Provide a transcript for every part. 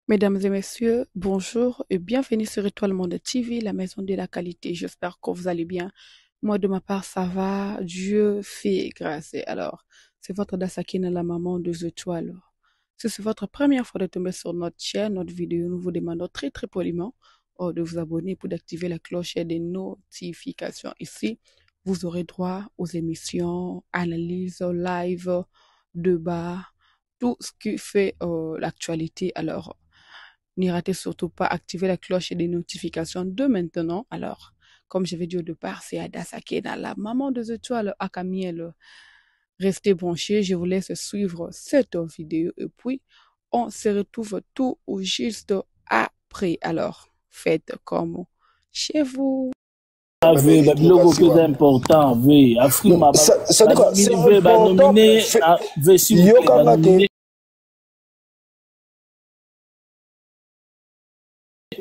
Mesdames et messieurs, bonjour et bienvenue sur Étoile Monde TV, la maison de la qualité. J'espère que vous allez bien. Moi, de ma part, ça va. Dieu fait grâce. Alors, c'est votre Dasakine, la maman des étoiles. Si c'est votre première fois de tomber sur notre chaîne, notre vidéo, nous vous demandons très très poliment de vous abonner pour d'activer la cloche et des notifications. Ici, vous aurez droit aux émissions, analyses, live, débats, tout ce qui fait l'actualité. Alors, n'y ratez surtout pas activer la cloche et des notifications de maintenant. Alors, comme je l'ai dit au départ, c'est Ada Sakina, la maman des étoiles à Kamiel. Restez branchés, je vous laisse suivre cette vidéo et puis on se retrouve tout ou juste après. Alors, faites comme chez vous. Ave, babiloko mpenza important ave afrima banomine banomine ave s'il vous plaît banomine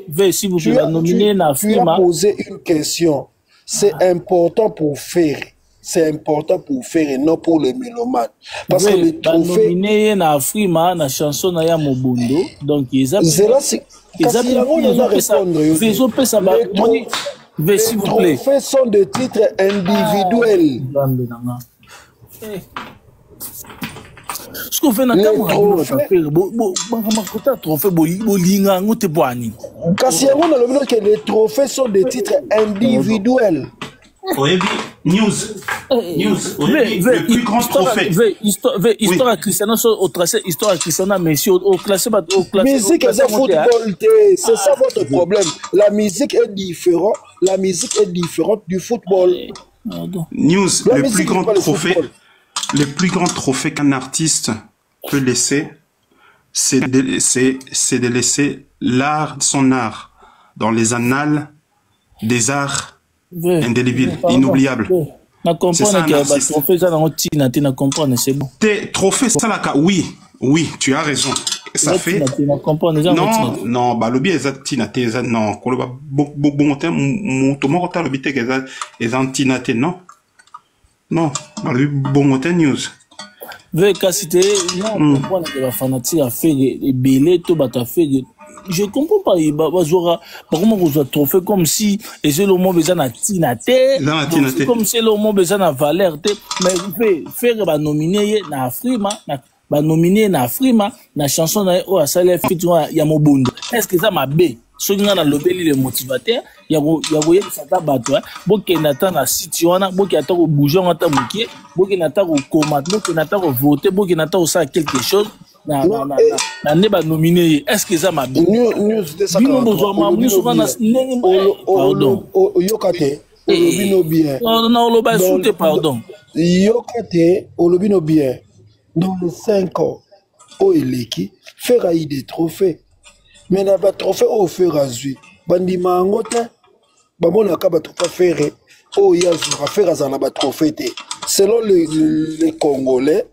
ve s'il vous plaît banomine na Tu as afrima posé une question. C'est important pour faire. C'est important pour faire et non pour les mélomanes. Parce que le trophée... banomine na afrima na chanson na ya mobondo donc eza ezopesa bamoni ve s'il vous plaît. Les trophées sont des titres individuels. Ce qu'on fait dans le trophée bolinga ngote boani. Les trophées sont des titres individuels. News, le plus grand trophée. Histoire Cristiano au tracé, histoire Cristiano monsieur au classé au classé. Musique et football, c'est ça votre problème. La musique est différente. La musique est différente du football. News, le plus grand trophée qu'un artiste peut laisser, c'est de laisser son art dans les annales des arts indélébiles, inoubliables. C'est ça un artiste. C'est bon. Tes trophées, ça là, oui, tu as raison. Ça fait. Non, bah le bien exact, non, bon temps, le bité exact, non, le bon temps news. Non, comprendre que la fanatique a fait les bélés, tout a fait. Je comprends pas, comment vous avez trophée comme si et c'est le mot besoin à tinaté, comme c'est le mot besoin à valeur, mais vous pouvez faire ba nominer na Afrima, ba nominer na Afrima, na chanson na o asale featuring ya mobondo. Est-ce que ça m'a bé? Soki nga na lobeli le motivateur ya goye sata bato boke nata na site wana boke ata ko bouger ngata mokie boke nata ko commander boke nata ko voter boke nata ko ça quelque chose na ne ba nominé est-ce que ça m'a bien bino bozoma muso kana ndenge pardon yokate olobino bien non lo ba soute pardon yokate olobino bien dans les 5 ans au eleki faire des trophées. Mais na ba trophée au fer azui bandima ngota bamona ka ba trophée ferré o ya zura faire azana ba trophée té selon les Congolais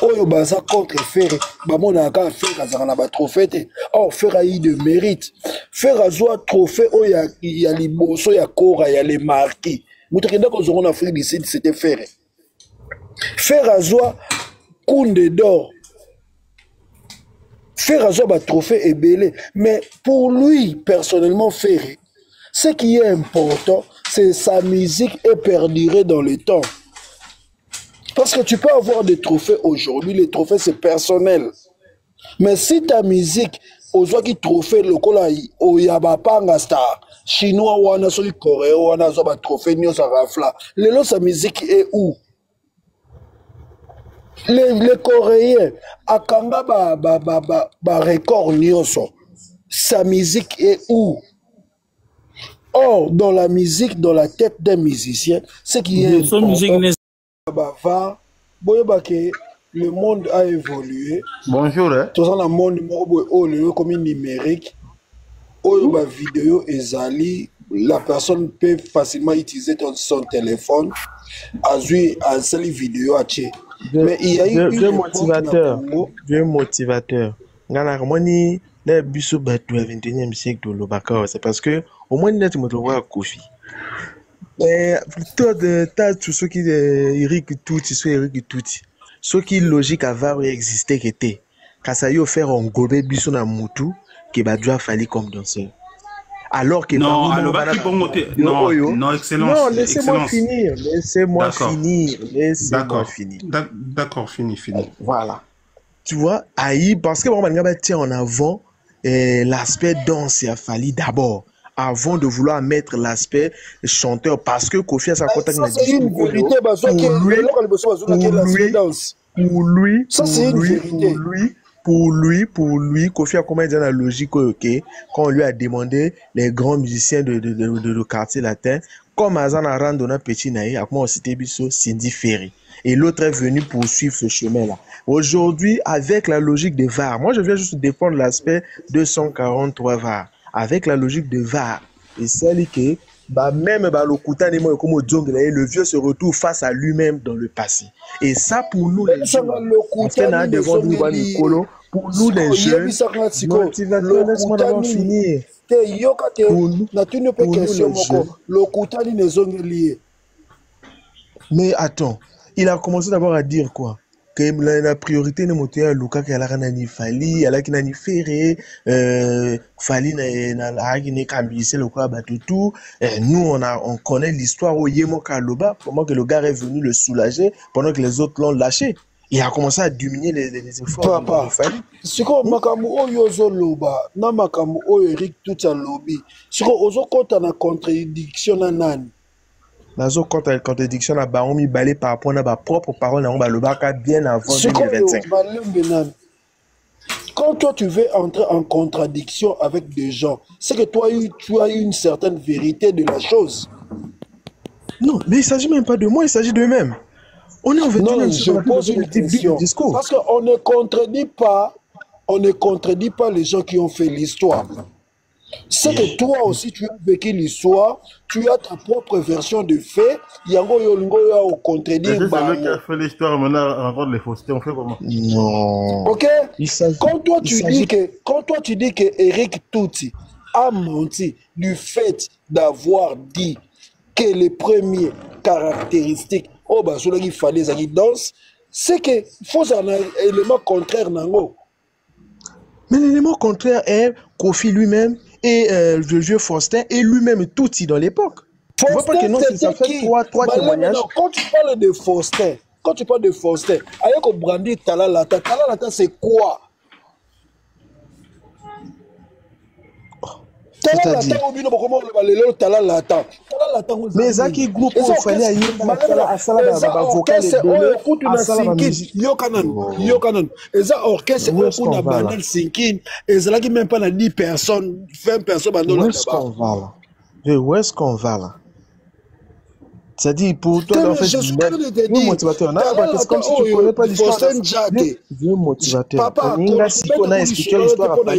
oyo baza contre ferré bamona ka faire azana ba trophée té oh faire de mérite faire azwa trophée o ya liboso ya kora ya les marquis mutakenda ko zongo na Afrique du Sud c'était ferré faire azwa Kunde d'or faire un trophée est belé, mais pour lui, personnellement, Ferré, ce qui est important, c'est sa musique et perdurer dans le temps. Parce que tu peux avoir des trophées aujourd'hui, les trophées c'est personnel. Mais si ta musique, aux autres qui trophées, le kolai, au yabapanga star, chinois ou en a coréen ou en a un trophée, ni sa rafla, sa musique est où? Les Coréens, akanga ba record nyoso. Sa musique est où? Or, dans la musique, dans la tête d'un musicien, ce qui est important, le monde a évolué. Bonjour. Tout ça, le monde comme numérique. La vidéo ezali, la personne peut facilement utiliser son téléphone, à une vidéo à tché. Mais il y a eu deux motivateurs. Harmonie, les biso batu 21e siècle de l'Obaka, c'est parce que au moins net me trouve à Kofi. Mais plutôt de tas tous ceux qui Eric Touti, ceux qui logique avant exister qui était. Kasayo faire un gobé biso na mutu, que Badjoua fallu comme danseur. Alors que non, non, excellence. Non, laissez-moi finir. Laissez-moi finir. D'accord, fini. Voilà. Tu vois, Aïe, parce que vraiment, on va mettre en avant l'aspect danse et Afali d'abord, avant de vouloir mettre l'aspect chanteur, parce que Kofi a sa contact. Ça, c'est une vérité, pour lui, Kofi a comment dire la logique, ok, quand on lui a demandé les grands musiciens de quartier latin, comme Azan a rendu un petit naïf, à moi c'était Bisso, Cindy Ferry. Et l'autre est venu poursuivre ce chemin-là. Aujourd'hui, avec la logique de VAR, moi je viens juste défendre l'aspect 243 VAR. Avec la logique de VAR, et celle qui même le vieux se retrouve face à lui-même dans le passé. Et ça, pour nous, les jeunes, pour nous, les jeunes, mais attends, il a commencé d'abord à dire quoi? Que la priorité ne montait à Luka qui a la nani Fali, à la qui nani Ferré, Fali n'a cambissé le quoi tout. Nous on connaît l'histoire où Yemo Kaloba, comment que le gars est venu le soulager pendant que les autres l'ont lâché. Il a commencé à diminuer les efforts. Papa, c'est comme Makamu Oyozo Loba, na Makamu Eric tout à lobby. C'est comme Ozo Kota na contradiction na nani. Nazo contradiction à Baomi balé par rapport à ma propre parole on va le baka bien avant 2025. Quand toi tu veux entrer en contradiction avec des gens, c'est que toi tu as une certaine vérité de la chose. Non, mais il ne s'agit même pas de moi, il s'agit d'eux-mêmes. On est en 21e siècle, je pose une question. Parce qu'on ne contredit pas les gens qui ont fait l'histoire. C'est que toi aussi tu as vécu l'histoire, tu as ta propre version de fait. Yango Yolingo ya au contredire. C'est celui qui a fait l'histoire maintenant rencontre les faussetés, on fait comment? Non. Ok. Quand toi tu dis que Eric Touti a menti du fait d'avoir dit que les premières caractéristiques oh bah celui qui fallait ça qui danse, c'est que faut un élément contraire nango. Mais l'élément contraire est Kofi lui-même et le vieux Faustin et lui-même Touti dans l'époque. Tu vois pas que non, ça fait trois témoignages. Quand tu parles de Faustin, Ayoko Brandi Talalata, c'est quoi? Mais Zaki groupe il fallait aller à Salada vocal Yokanan eza orchestre kuna bandal sinkin ezalaki même pas na 10 personnes 20 personnes où est-ce qu'on va là? C'est-à-dire pour toi en fait le motivateur c'est comme si tu connais pas l'histoire vieux motivateur ninga si on a expliqué l'histoire à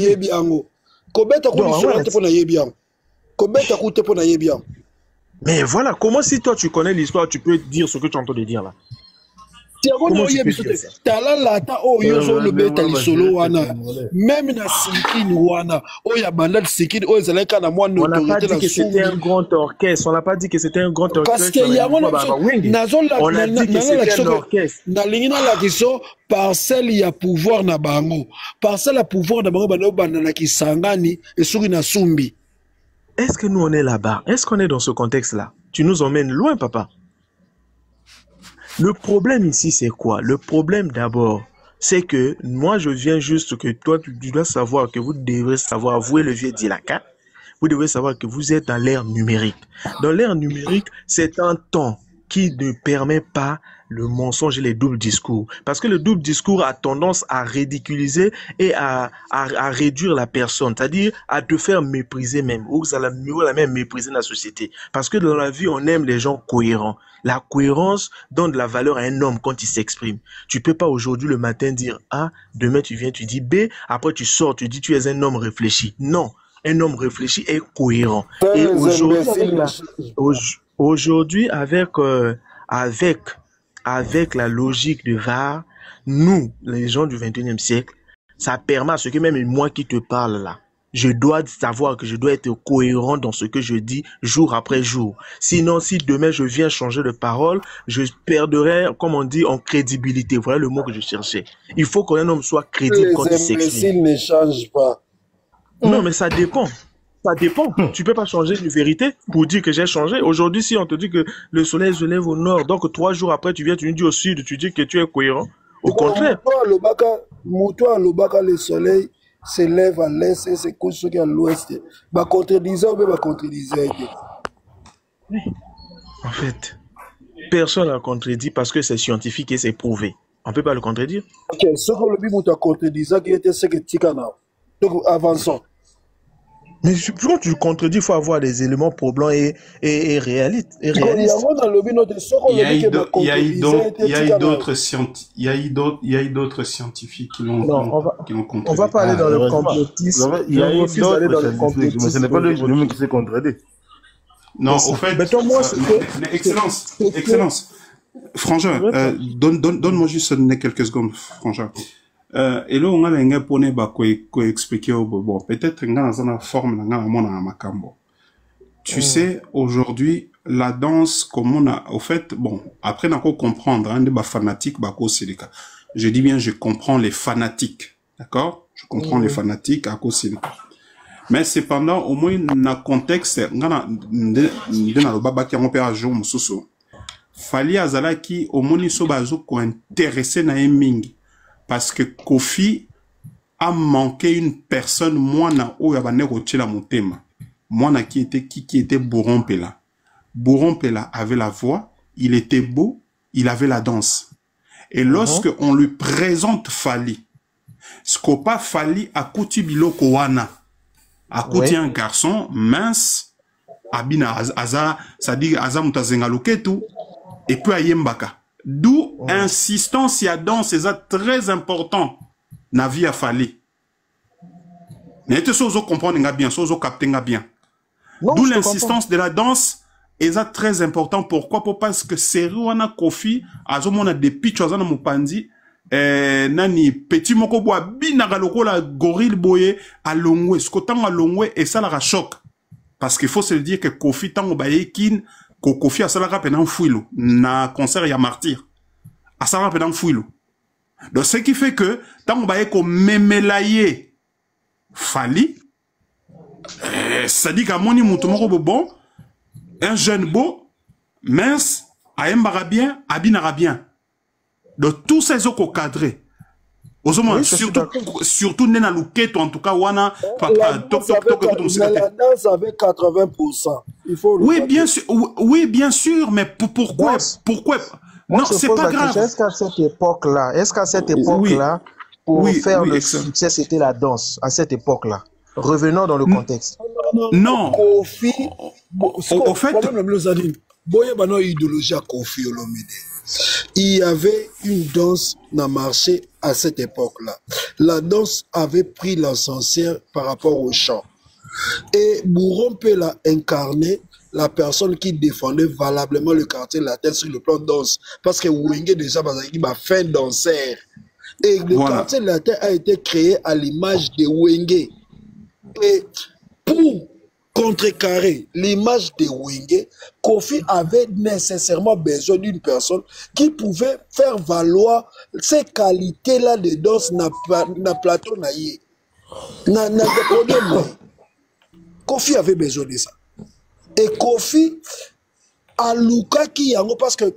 mais voilà, comment si toi tu connais l'histoire, tu peux dire ce que tu entends de dire là? Comment tu peux dire ça? Même na Sinkin wana, on n'a pas dit que c'était un grand orchestre. On n'a pas dit que c'était un grand orchestre. Parce qu'il y a on a dit que c'était un orchestre. Parcelle il y a pouvoir na bango. Parcelle a pouvoir na bango banana ki sangani et suri na sumbi. Est-ce que nous on est là-bas? Est-ce qu'on est dans ce contexte-là? Tu nous emmènes loin, papa. Le problème ici, c'est quoi? Le problème d'abord, c'est que moi, je viens juste que toi, tu dois savoir que vous devrez savoir, vous et le vieux Dilaka, vous devez savoir que vous êtes dans l'ère numérique. Dans l'ère numérique, c'est un temps qui ne permet pas le mensonge et les doubles discours. Parce que le double discours a tendance à ridiculiser et à réduire la personne, c'est-à-dire à te faire mépriser même, ou à la même mépriser la société. Parce que dans la vie, on aime les gens cohérents. La cohérence donne de la valeur à un homme quand il s'exprime. Tu peux pas aujourd'hui le matin dire A, demain tu viens, tu dis B, après tu sors, tu dis tu es un homme réfléchi. Non, un homme réfléchi est cohérent. Et aujourd'hui, avec la logique de VAR, nous, les gens du 21e siècle, ça permet à ce que même moi qui te parle là, je dois savoir que je dois être cohérent dans ce que je dis jour après jour. Sinon, si demain je viens changer de parole, je perdrai, comme on dit, en crédibilité. Voilà le mot que je cherchais. Il faut qu'un homme soit crédible quand il s'exprime. Les imbéciles ne changent pas. Non, mais ça dépend. Ça dépend. Tu peux pas changer une vérité pour dire que j'ai changé. Aujourd'hui, si on te dit que le soleil se lève au nord, donc 3 jours après, tu viens, tu nous dis au sud, tu dis que tu es cohérent. Au contraire. Toi, le soleil se lève à l'est et se couche à l'ouest. Bah, contredisant, mais bah, contredisant. En fait, personne n'a contredit parce que c'est scientifique et c'est prouvé. On ne peut pas le contredire. Ok, ce que le but a contredit, qui était ce que tu as. Donc, avançons. Mais quand tu contredis, il faut avoir des éléments probants et réalistes. Il y a eu d'autres scientifiques qui l'ont contredit. On va pas aller dans le complotisme. Il y a eu d'autres scientifiques, mais ce n'est pas lui-même qui s'est contredit. Non, au fait, Excellence, Frangin, donne-moi juste quelques secondes, Frangin. Et là, on a un poney expliquer bon, peut-être dans une forme tu sais, aujourd'hui, la danse, comme on a, au fait, bon, après, on a comprendre, hein, des fanatiques, je dis bien, je comprends les fanatiques, d'accord? Je comprends les fanatiques à cause de mais cependant, au moins, dans le contexte, fali azalaki au moins so bazo ko intéressé na mingi parce que Kofi a manqué une personne mwana oyo abane rotila motema mwana qui était Bourron Pela. Bourron Pela avait la voix, il était beau, il avait la danse. Et lorsque on lui présente Fali, ce qu'on pas Fali a kouti biloko wana, a kouti un garçon mince, abina aza, ça dit aza mutazenga loketu, et puis ayembaka. D'où insistance y a danse, c'est très important na vie a Fali. Mais tu sais comprendre bien, sozo capter bien. D'où l'insistance de la danse est très important. Pourquoi? Parce que c'est Rwanda Kofi, azomona des pitchs na mupandi, nani petit moko boa binaka lokola gorille boye alongwe, skotang alongwe et ça la choc. Parce qu'il faut se dire que Kofi tango bayekin, Kofi a salaka penan fouilo na concert ya martyr. A salaka penan fouilo. Donc ce qui fait que tango bayeko memelaye Fali, ça dit qu'à moni moutomoko bon, un jeune beau, mince, aembara bien, abinara bien. Donc tous ces autres cadrés. Surtout nena luketo en tout cas wana la danse avait 80%. Il faut oui bien sûr, mais pourquoi non, c'est pas grave. Est-ce qu'à cette époque-là, pour faire le succès, c'était la danse à cette époque-là? Revenons dans le contexte. Non. Kofi, au fait, il y avait une danse dans le marché à cette époque-là. La danse avait pris l'ascenseur par rapport au chant. Et Bourron Pela incarné la personne qui défendait valablement le quartier latin sur le plan de danse. Parce que Wenge déjà m'a fait danser. Et le quartier latin a été créé à l'image de Wenge. Et pour contrecarrer l'image de Wenge, Kofi avait nécessairement besoin d'une personne qui pouvait faire valoir ces qualités-là de danse na plateau naïe. Kofi avait besoin de ça. Et Kofi a Lukaki yango parce que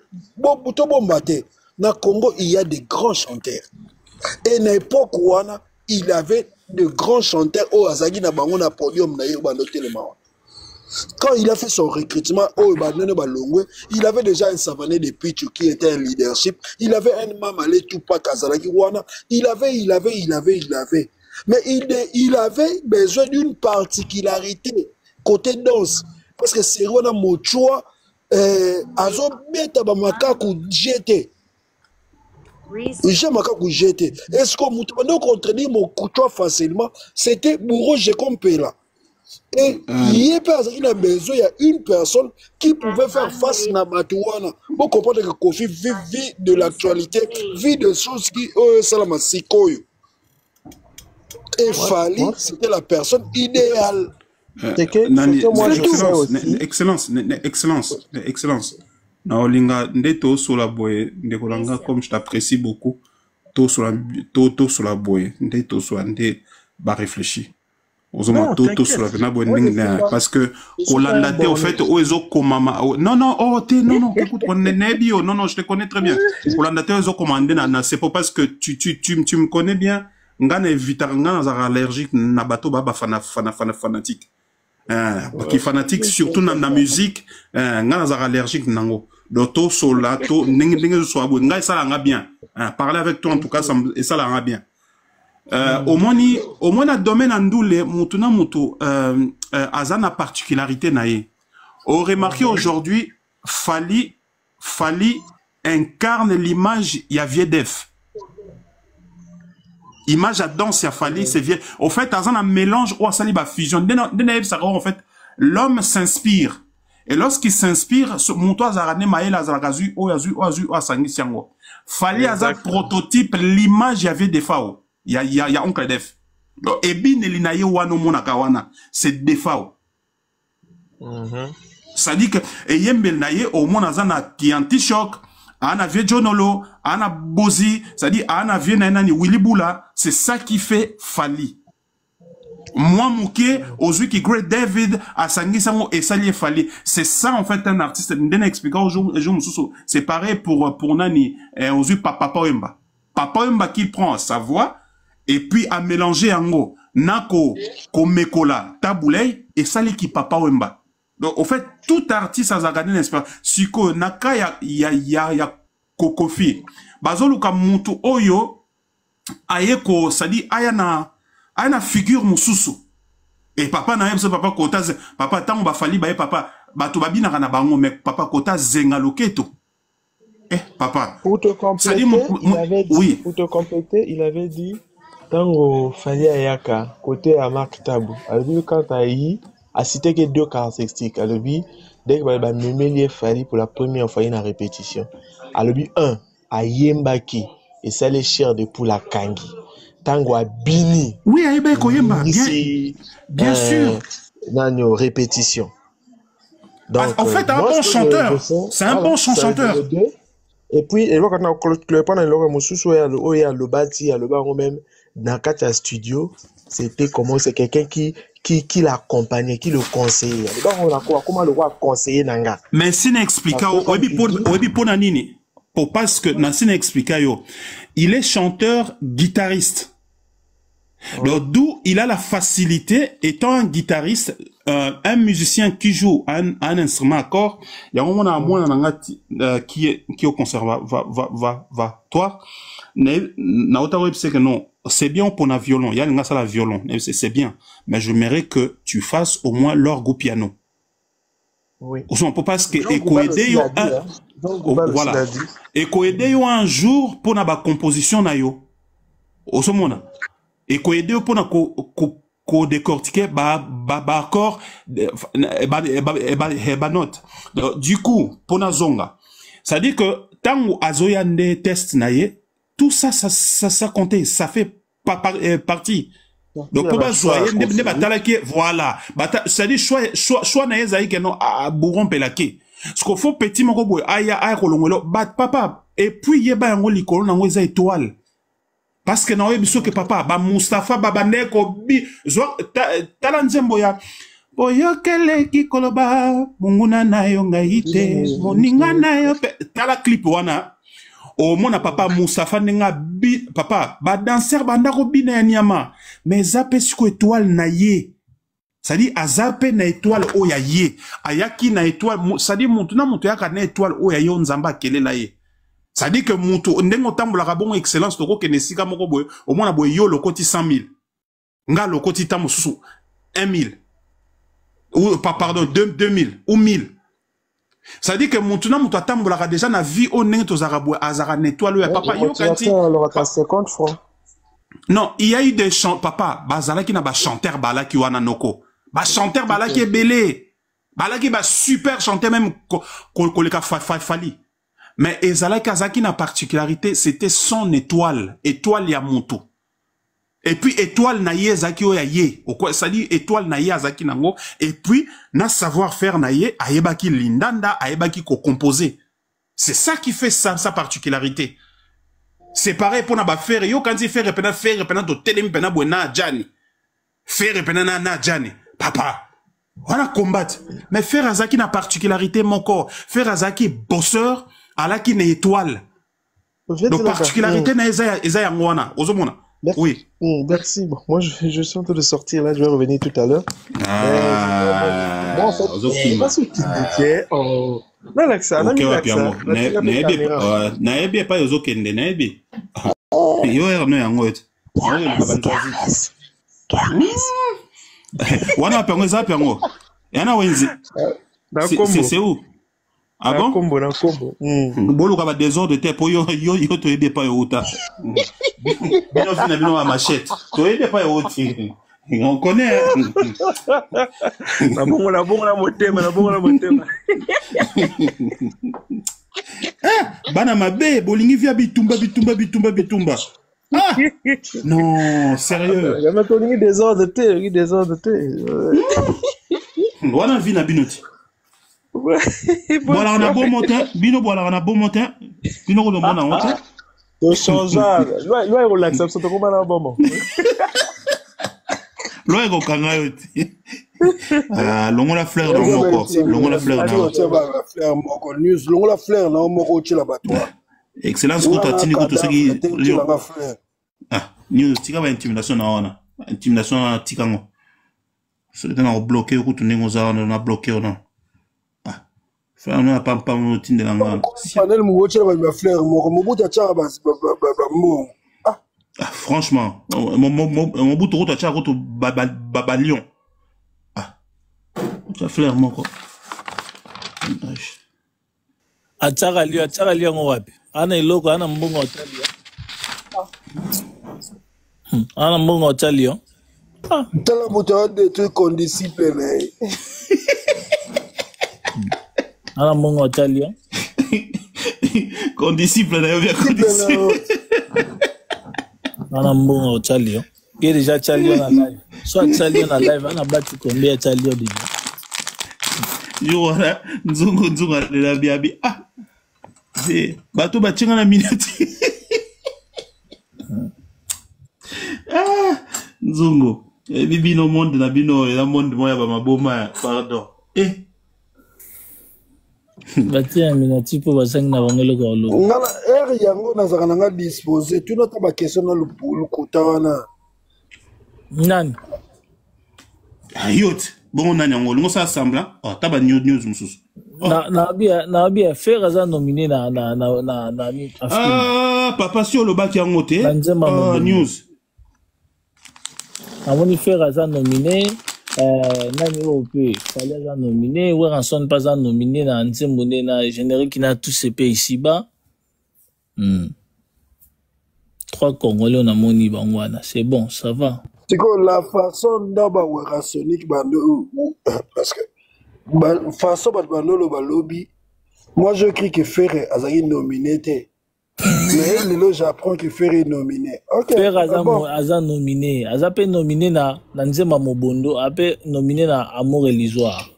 na Congo il y a des grands chanteurs. Et à l'époque où il avait de grands chanteurs au Azagi na bango na podium na yebano telema. Quand il a fait son recrutement au Balongwe, il avait déjà un Savané de Pichu qui était un leadership. Il avait un Mamale Tupac Azalaki Wana. Il avait. Mais il avait besoin d'une particularité côté danse. Parce que c'est Rwanda Mochoa, Azo Beta Bamakaku GT. Est-ce qu'on m'a contredit mon couteau facilement? C'était Bourreau Jekompela. Et il a besoin, il y a une personne qui pouvait faire face à Matouana. Vous comprenez que Kofi vit de l'actualité, vit de choses qui sont Et Fali, c'était la personne idéale. Excellence. Naolinga ndeto sur la boye, ndekolanga comme je t'apprécie beaucoup. To sur la boye, ndeto sur nde ba réfléchir. Ozoma to sur la na boye parce que Kolanda te au fait oezo komama. Non, écoute, on est bio. Non, je te connais très bien. Kolanda te oezo commandé na c'est pas parce que tu me connais bien. Ngana evita ngana allergique na bato baba fanatique. Qui fanatique surtout dans la musique, ngana allergique nango. Doto solato ninge so abo ngai ça l'a bien. Parler avec toi en tout cas ça l'a bien. Au moins na domaine andoule mutuna mutu azana particularité naie. On remarqué aujourd'hui Fali incarne l'image Yaviedef. Image à danse à Fali, c'est vieux. Au fait, dans un mélange ou à ba fusion, en fait, l'homme s'inspire. Et lorsqu'il s'inspire, mon toit zarane maïla zaragazu, oyazu, asangi siango. Fali azar prototype, l'image y avait des fao. Il y a oncle def. Et bin elinaye wano monakawana. C'est des fao. Ça dit que, et yembel naye, au moins azana qui anti-choc, Ana vie Jonolo, Ana Bozi, c'est-à-dire Ana vie Nainani Willibula, c'est ça qui fait Fali. Moi, Mouké, Ozu qui Great David, Asangi Sango et Sali Fali. C'est ça, en fait, un artiste. N'en expliquant aujourd'hui, c'est pareil pour Nani, Ozu Papa Wemba. Papa Wemba qui prend sa voix, et puis à mélanger en gros, Nako, Komekola, Taboulay, et Sali qui Papa Wemba. Donc, au fait, tout artiste a gagné l'espace. Siko, naka ya kokofi. Bazolu ka mutu oyo, ayeko, ça dit, ayana figure mususu. Et papa na yebse papa kota, papa tango ba fali bae papa, batu babina kana bango, mais papa kota zenga loketo. Papa. Pour te compléter, pour te compléter, il avait dit, tango fali ayaka, côté à Marc Tabou. Alors, quand aïe, a cité que 2 caractéristiques. Alors, dès que Mémélié Fali pour la première fois, il y a une répétition. Alors, 1, à Yembaki, et ça les chairs de Poula Kangi. Tango à Bini. Oui, à Yembako Yemba, bien sûr. Dans nos répétitions. Donc, en fait, un bon chanteur. C'est un bon chanteur. Et puis, quand on a pendant le Moussou, il y a le bâti, le bar même, dans le studio, c'était comment c'est quelqu'un qui l'accompagnait, qui le conseillait. Comment le roi conseiller Nanga. Mais si n'explica, parce que Nassine explica il est chanteur guitariste. Donc d'où il a la facilité, étant un guitariste, un musicien qui joue un instrument à corps, il y a un moment qui est au conservatoire. Que non, c'est bien pour un violon, il y a une la violon, c'est bien, mais j'aimerais que tu fasses au moins l'orgue au piano. Oui. On peut pas que voilà. Et aider un jour pour la composition na yo. Au somona. Et aider pour na ko décortiquer accord note. Du coup, pour na zonga. Ça dit que tant azoyande test naye, tout ça comptait, ça fait partie. Donc, pour voilà. C'est-à-dire, choix naïzaï que non, à bourron pelake. Ce qu'il faut petit moko aya kolongolo, papa. Et puis, yeba yango likolo nango eza étoile. Parce que non, biso que papa, Mustafa, Neko, talanzembo ya. Boyokele ki koloba, munguna na yo ngaite, moninga na yo tala clip wana. Au moins, papa Moustapha nenga papa, danser bandako bina ya nyama. Mais zape siko étoile na ye. Ça dit, azape na étoile o ya ye. Ayaki na étoile, ça dit, moutuna moutou yaka na étoile o ya ye nzamba kele la ye. Ça dit que moutou, ndengo tambola rabon excellence, toko kenesika moko boye, au moins na boye yo le koti 100 000. Nga le koti tamu susu, 1 000. Ou, pardon, 2 000, ou 1000. Ça dit que Moutuna Moutatamboula déjà na vie au nez aux arabes azara nettoie ya papa yo kanti 50 francs. Non, il y a eu des chants papa bazala qui na ba chanteur bala qui wana noko. Ba chanteur bala qui est belé. Bala qui ba super chanteur même koleka Fali. Mais ezala kazaki na particularité, c'était son étoile ya Moutou. Et puis, étoile na ye zaki o ya ye. Ça dit étoile na ye azaki nango. Et puis, na savoir-faire na ye, ayebaki lindanda, ayebaki ko composer. C'est ça qui fait sa particularité. C'est pareil pour na ba faire. Yo, quand il fait repena do telemi pena buena jani. Faire repena na jani. Papa. Voilà combattre. Mais faire azaki na particularité mon corps. Faire azaki bosseur, alaki na étoile. Donc, particularité na eza ya ngwana. Ozomona. Merci. Oui. Merci. Bon, moi, je suis en train de sortir là, je vais revenir tout à l'heure. Moi, en fait, je sais pas ce qui était. Non, l'accent, on a mis l'accent. Naebi pas yozo kende, naebi. Yo erno yango et. Wana pengo za pengo. Yana wenzi. C'est où? Ah bon? Combo. Bolo ka ba désordre de terre pour yo to ebe pa yo uta. Bino fina bino ma machette. To ebe pa yo uti. On connaît. La bonga motema. Bana mabe bolingi via bitumba. Ah! Non, sérieux. Il y a maintenant des ordres de thé. Wana vina binoti. Voilà, on a bon matin. Bino, voilà, on a bon matin. Bino, on a bon matin. De changeable. Là, il relaxe. Ça te comment là, bon moment. Là, il y a l'on la fleur dans mon corps. L'on la fleur dans mon corps. L'on la fleur dans mon corps. Excellence, quand tu as dit que tu ah, nous, tu as intimidation na intimidation na tikango. C'est dans on bloqué ou tu n'es on a bloqué ou non. Ah, frère, on a pas nous tinde la ngana. Panel mo woche ba fleur mo buta cha ba mo. Ah, franchement, mon bout de cha ko babalion. Ah. Tu fleur mon quoi. Atara lio ngowapi. Ana iloko ana mbongo hotel. Ana mbongo hotel. Tala moto des trucs condisciplinés. Ana mbongo hotel. Condisciple na bien condisciple. Ana mbongo hotel. Il est déjà Charlie en live. Soit Charlie en live, ana battu combien Charlie déjà. Yo wana nzungu de la biabi. Ah. C'est bateau batinga na minute. Ah, nzungu. Bibi no monde na bino la monde moya ba maboma pardon. Bati ya minute po basang na bangelo ko lo. Ngala yango na zaka nga disposer tu nota ba question na lu kota wana. Nani? Ayot. Bon nani yango ngo sa semblant. Oh taba news mususu. Na bia faire aza nominé na ah papa si lo baki yango te. News. Amoni faire aza nominé nani ope fallait aza nominé ou ranson pas aza nominé na nzemone na générique na tous ces pays ici-bas. 3 Congolais na moni bangwana, c'est bon, ça va. C'est que la façon dont ba Sonic parce que façon ba lobby, moi je crie que Ferre azali nominé. Mais là j'apprends que Ferre est nominé. OK. Ferre aza nominé, azape nominé na Nzemba Mobondo, ape nominé na Amour Elisoire.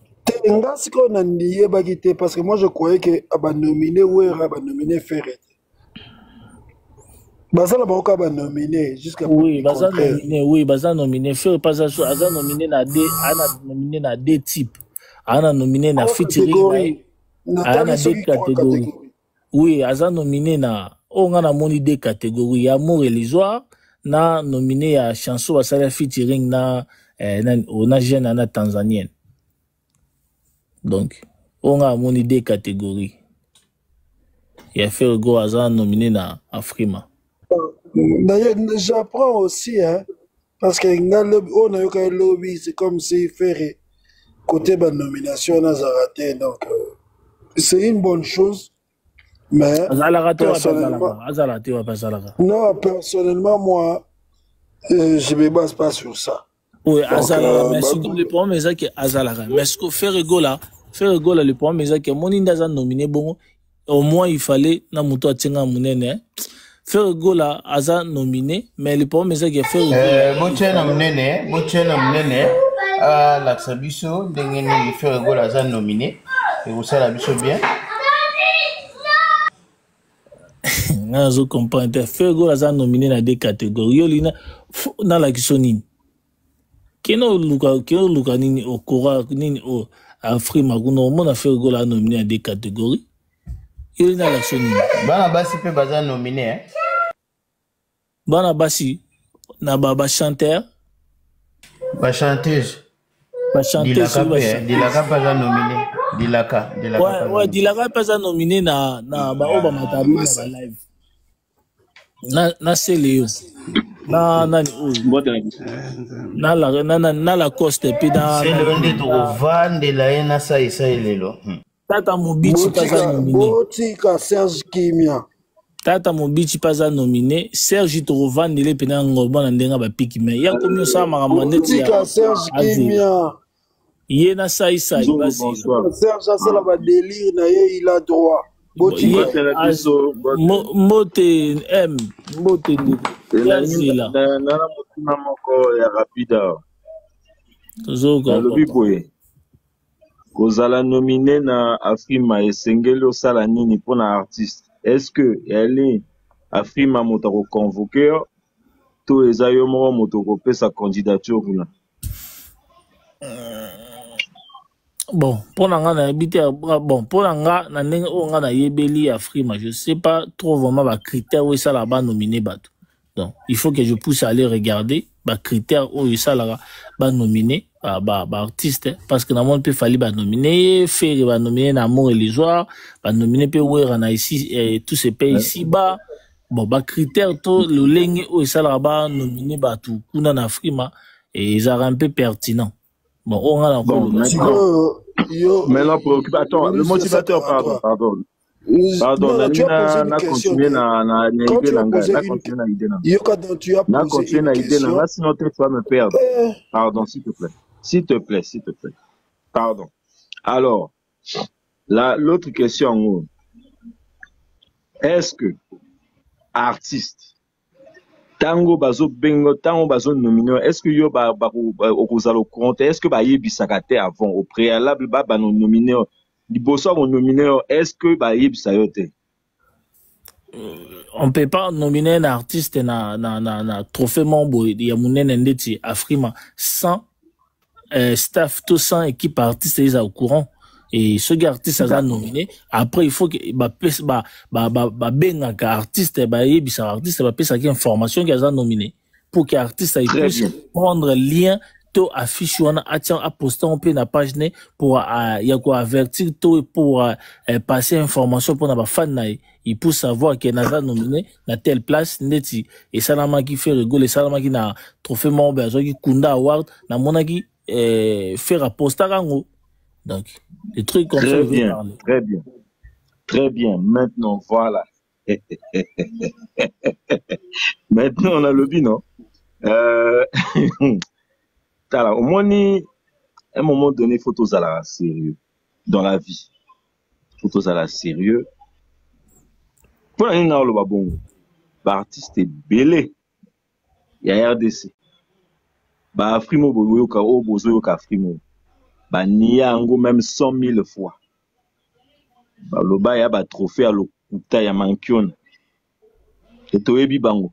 Nga siko na ndiye bagité parce que moi je croyais que aba nominé Wera ba nominé Ferre. Bazala baoka ba nominé jusqu'à oui, baza nominé, Ferre pas aza nominé na D type. Ana nominé na featuring ana D catégorie. Oui, aza nominé na on a moni D catégorie Amour Elisoire na nominé à chanson basala featuring na on a jeune na tanzanienne. Donc on a moni D catégorie. Il a fait go aza nominé na Afrima. D'ailleurs, j'apprends aussi, hein, parce que on a eu lobby, c'est comme si faire côté de la nomination, on a raté. Donc, c'est une bonne chose. Mais non, personnellement, moi, je me base pas sur ça. Oui, mais le problème c'est que Azalara. Mais ce que faire Egola, le problème c'est que mon inda nominé bon, au moins il fallait na muto atinga munene. Ferregola aza nominé, mais le problème c'est que Ferregola. Bochena mnene, la Sabiso, Dengeni Ferregola aza nominé, et vous savez la biso bien. Je comprends. Ferregola aza nominé dans des catégories. Yolina, dans la question nini. Keno luka nini au Kora nini au Afrima kuno mona Ferregola nominé dans des catégories. Yolina la question nini. Bana basi pe baza nominé hein. Bana basi na baba chanteur. Ba chanteuse. Ba chanteuse. Dilaka pas nominé. Dilaka. Ouais, Dilaka pas nominé na ba oba matabi na live. Na Célio. Na la coste puis dans c'est le ndi to vande la ena sa lelo. Tata Mobichi pas nominé. Botika Serge Kimia. Tata Mobichi pas nominé. Serge Torovan il est pena ngorba na ndenga ba piki mais ya komi ça makambo neti ya Serge Kimia. Yena sai basi. Serge ça la ba délire na ye il a droit. Mote M mote Yazila na mutima moko ya rapida lobi boye kozala nominé na Afrima esengeli osala nini mpona artiste est-ce que elle Afrima moto akoconvoke to eza yo moko moto akopesa candidature kuna bon pour nga na ndenge o nga na yebeli Afrima je sais pas trop vraiment ba critères où ça là-bas nominé bato. Donc il faut que je pousse à aller regarder ba critères où ça là ba nominé ba artiste parce que na monde peut falloir ba nominer faire ba nominer na Amour Illusoire ba nominer peut wera na ici tous ces pays ici bas bon ba critères to le lenge où ça là-bas nominé bato kuna na Afrima et ils sont un peu pertinent. Bon, on a bon, maintenant, attends, le motivateur, pardon. Pardon, on a continué à idée, sinon tu vas me perdre. Pardon, s'il te plaît. Pardon. Alors, l'autre question, est-ce que artiste tango bazo nominé est-ce que yo ba okozalo compte est-ce que ba yebisaka te avant au préalable ba nominé liboso on nominé est-ce que ba yebisa yo te on peut pas nominer un artiste na trophée Mambo ya munene ndeti Afrima sans staff tout sans équipe artiste ils au courant et ce gars artiste a nominé après il faut que benga artiste yebisa artiste pesa qui information qui a nominé pour que artiste puisse prendre lien to affiche wana a poster on peut na page ne pour ya ko avertir to pour passer information pour na ba fan na il peut savoir que na nominé na telle place ndeti et salama qui fait rigoler salama qui na trophée Mambo qui kunda award na monaki faire poster rango. Donc, des trucs comme ça. Très bien. Maintenant, voilà. Maintenant, on a le but, non? Au moins, à un moment donné, il faut tous aller sérieux dans la vie. Il faut tous aller sérieux. Pour un bon, l'artiste est belé. Il y a RDC. Afrimo boyoka o bozoyoka Afrimo. Bania ango même 100 000 fois. Baloba ya ba trophée à l'okuta ya mankion. Et toyebi bango.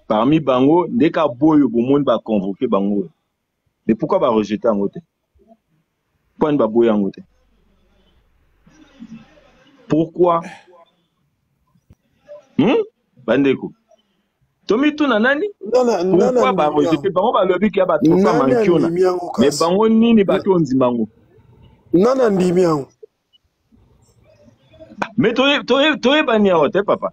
Parmi bango, ndeka boyo bomoni ba convoquer bango. Mais pourquoi ba rejeter en côté? Pourquoi ba boyo en côté? Pourquoi? Bandeko. Tomi tu na nani? Pourquoi ba rejeter bango ba lobi ki ba trophée mankion? Mais bango nini ba to nzimango? Nana ndimi yango. Mais toi bani aote papa.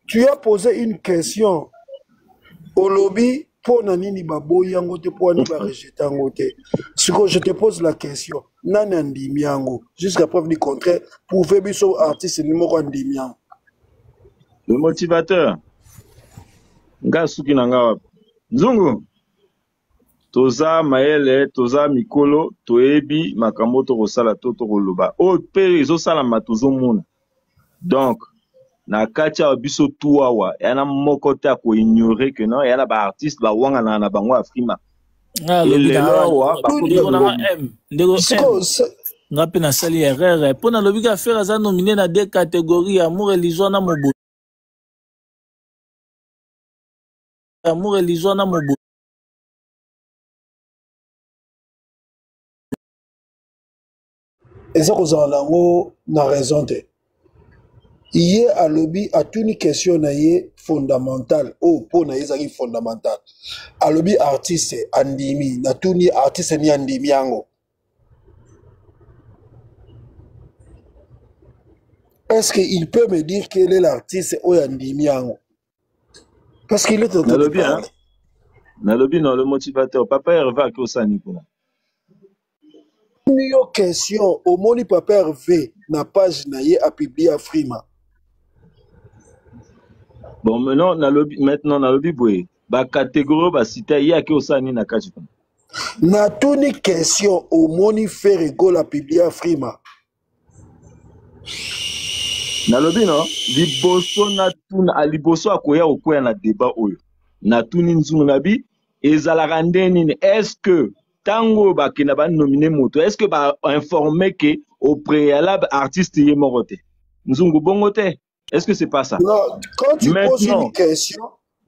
Tu as posé une question au lobby pour nani babo yango te pour ni ba rejeter yango te. Je te pose la question. Nana ndimi yango jusqu'à preuve du contraire pour faire biso artiste numéro ndimi yango. Le motivateur. Nga suki na nga wapi. Nzungu. Toza maele, toza mikolo, toebi makambo to kosala to koloba. O pe ezo sala matozo mona. Donc, na kacha biso tuawa yana moko te ko ignorer que non yana ba artiste ba wanga na bango Afrima. Ah lelo wa ba ko na M ndego M ngapi na sali erreur pona lobi ka faire za nominé na deux catégories amour religion na mobo amour religion na mobo eza kozala nango na raison te ye alobi atuni question na ye fondamentale po na ye ezalaki fondamentale alobi artiste andimi natuni artiste ni andimi yango est-ce qu'il peut me dire quel est l'artiste oyo andimi yango parce qu'il est en train de parler nalobi non le motivateur papa Hervé aki osani kuna yo question omoni papa Hervé na page na ye a publié Afrima. Bon maintenant nalobi boye ba catégorie ba cité ya ki osani na kaji kuna na tuni question omoni faire égole a publié Afrima. Nalobi non liboso na tuna aliboso akoya okoya na débat oyo na tuni nzungu nabi ezalaka ndeni est-ce que tango ba kina ba nominé moto est-ce que ba informer que au préalable artiste yé morote nzungu bongote est-ce que c'est pas ça? Non, quand tu poses une question,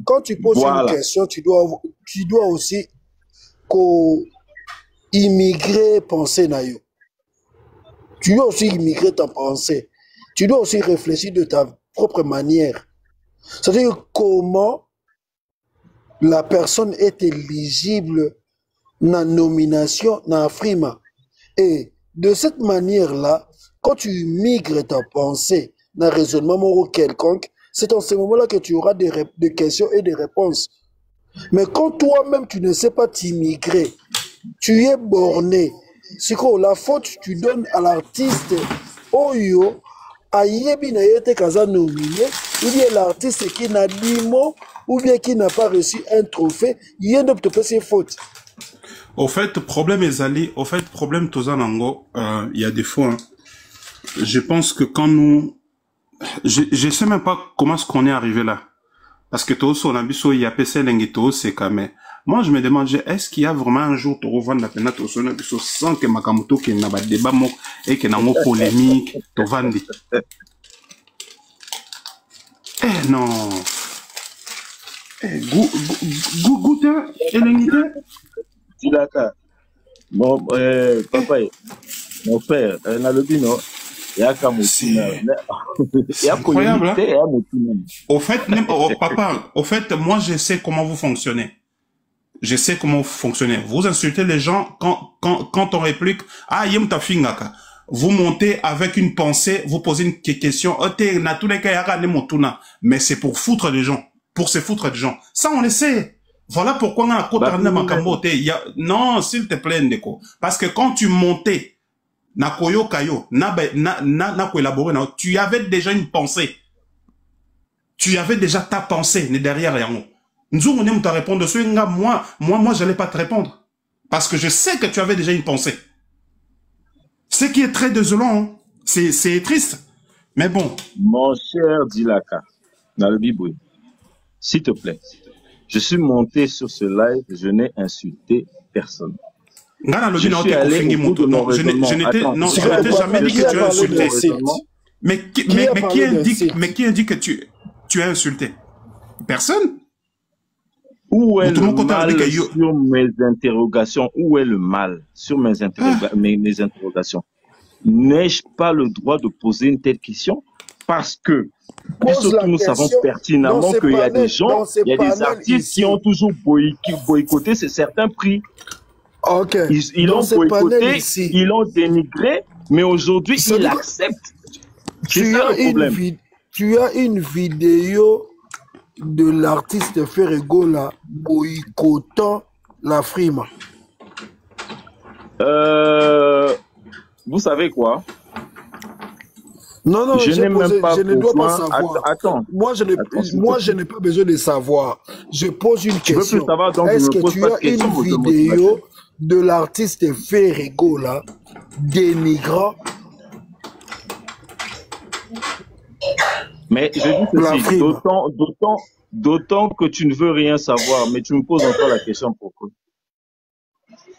une question, tu dois aussi immigrer penser na yo. Tu dois aussi immigrer ta pensée. Tu dois aussi réfléchir de ta propre manière. C'est-à-dire comment la personne est éligible na nomination na Afrima. Et de cette manière-là, quand tu migres ta pensée dans un raisonnement quelconque, c'est en ce moment-là que tu auras des questions et des réponses. Mais quand toi-même, tu ne sais pas t'immigrer, tu es borné. C'est quoi la faute tu donnes à l'artiste Oyo, Ayebi na yete kaza nominé, ou bien l'artiste qui n'a limo, ou bien qui n'a pas reçu un trophée, il y a une petite faute. Au fait, problème Ezali, au fait, problème Tozanango, il y a des fois, hein. Je pense que quand nous, je sais même pas comment est-ce qu'on est arrivé là. Parce que Tozo, on a vu ça, il y a PC Lenguito, c'est quand même. Moi, je me demande, est-ce qu'il y a vraiment un jour, tu revends la peine, Tozo, sans que Makamoto, qu'il n'y a pas de débat, et qu'il y a une polémique, tu vends. Eh non. Eh, goûte, et Lenguito. Dilaka. Bon, papa, mon père, Nalobino. C'est incroyable. Hein? Au fait, même, papa, au fait, moi, je sais comment vous fonctionnez. Je sais comment vous fonctionnez. Vous insultez les gens quand on réplique, ah, yem ta fingaka. Vous montez avec une pensée, vous posez une question, mais c'est pour foutre les gens, pour se foutre des gens. Ça, on le sait. Voilà pourquoi on a non, s'il te plaît, Ndeko. Parce que quand tu montais, tu avais déjà une pensée. Tu avais déjà ta pensée derrière Yango. Nous on t'a répondu dessus, moi, j'allais pas te répondre. Parce que je sais que tu avais déjà une pensée. Ce qui est très désolant, hein. C'est triste. Mais bon. Mon cher Dilaka, Nalbiboui, s'il te plaît, je suis monté sur ce live, je n'ai insulté personne. Je n'étais jamais dit que tu as insulté. Mais qui indique que tu as insulté? Personne. Où est le mal sur mes interrogations? Où est le mal sur mes interrogations? N'ai-je pas le droit de poser une telle question? Parce que, puisque nous savons pertinemment qu'il y a des gens, il y a des artistes qui ont toujours boycotté certains prix. Okay. Ils l'ont boycotté, ils l'ont dénigré, mais aujourd'hui, ils acceptent. C'est ça le problème. Tu as une vidéo de l'artiste Ferregola boycottant l'Afrima. Vous savez quoi? Non, je ne dois pas savoir. Attends. Moi, je n'ai pas besoin de savoir. Je pose une question. Est-ce que tu as une vidéo de l'artiste Ferregola dénigrant Mais je dis ceci, d'autant que tu ne veux rien savoir, mais tu me poses encore la question pourquoi.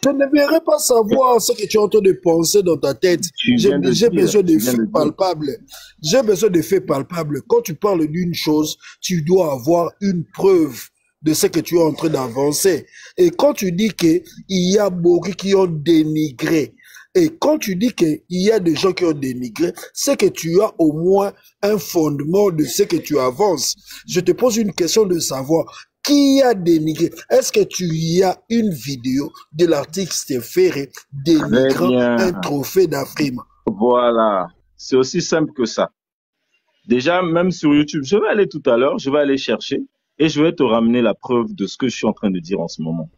Je ne verrai pas savoir ce que tu es en train de penser dans ta tête. J'ai besoin de faits palpables. J'ai besoin de faits palpables. Quand tu parles d'une chose, tu dois avoir une preuve de ce que tu es en train d'avancer. Et quand tu dis qu'il y a beaucoup qui ont dénigré, et quand tu dis qu'il y a des gens qui ont dénigré, c'est que tu as au moins un fondement de ce que tu avances. Je te pose une question de savoir. Qui a dénigré? Est-ce que tu y as une vidéo de l'artiste Ferré dénigrant un trophée d'Afrique? Voilà, c'est aussi simple que ça. Déjà, même sur YouTube, je vais aller tout à l'heure, je vais aller chercher et je vais te ramener la preuve de ce que je suis en train de dire en ce moment.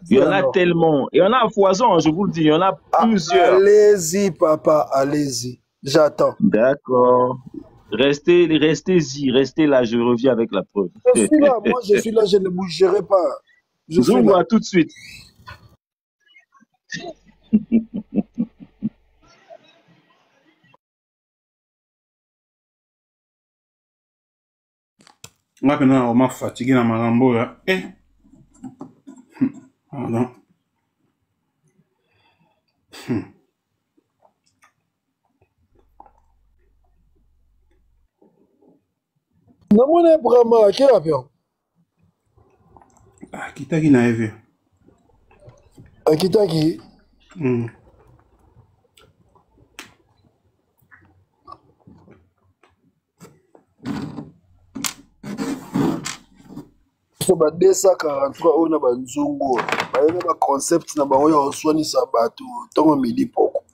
Il y en a tellement, il y en a à foison, je vous le dis, il y en a plusieurs. Allez-y, papa, allez-y. J'attends. D'accord. Restez-y, restez là, je reviens avec la preuve. Je suis là, moi je suis là, je ne bougerai pas. Je suis là tout de suite. Maintenant, on m'a fatigué dans ma rambo. Pardon. Namone Brahma, qui est avion? Kitaki na evi. Kitaki? So ba 243 on a ba nzungu. Ba yena ba concept na bango ya oswanisa bato tongo midi poko.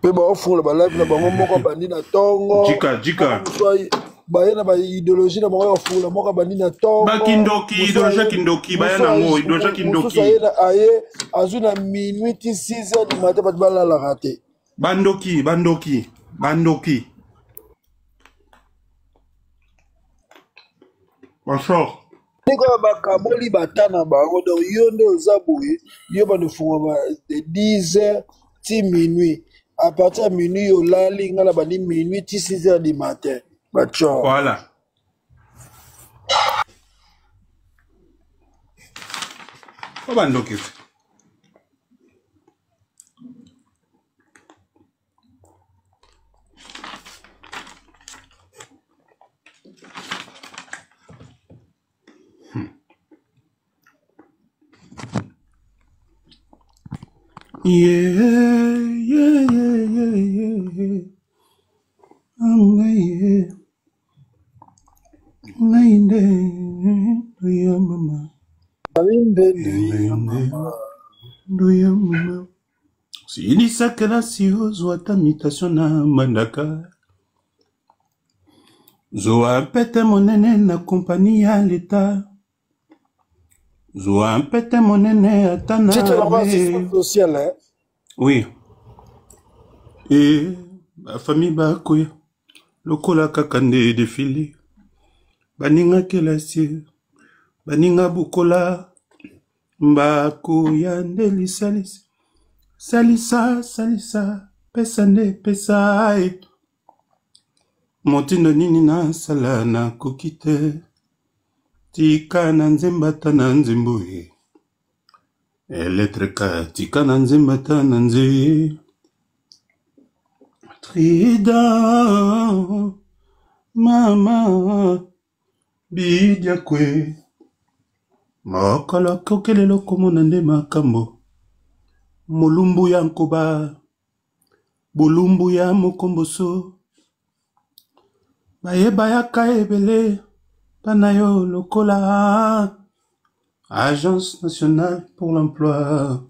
Pe ba ofula ba live na bango moko bandi na tongo. Jika. Bayana ba idéologie na bango ya ofula moko bandi na tongo. Ba kindoki, idéologie kindoki, bayana ngo idéologie kindoki. Ayena aye azuna minuit 6h du matin bato balala raté. Bandoki. Bonsoir. Niko bakaboli batana bango donc yo nde oza boye yo bano funga de 10h ti minuit à partir de minuit yo lali ngala bani minuit ti 6h du matin bacho voilà bandoki Yeah. Sinisakela siozwa mutation na mandaka zoa mpete monene na kompani ya leta zoa mpete monene ata na social, hein? Oui. Et la famille bakoya lokola kaka nde défilé baninga kelasi baninga bukola bakoya nde lisalisi salisa pesa nde pesa motindo nini na sala na kokite tika na nzembata na nzembo eletrika tika na nzembata na nze trida mama bidia kwe mokolo kokelelo komona nde makambo molumbu ya nkoba bolumbu ya mokomboso bayeba yaka ebele pana yo lokola Agence nationale pour l'emploi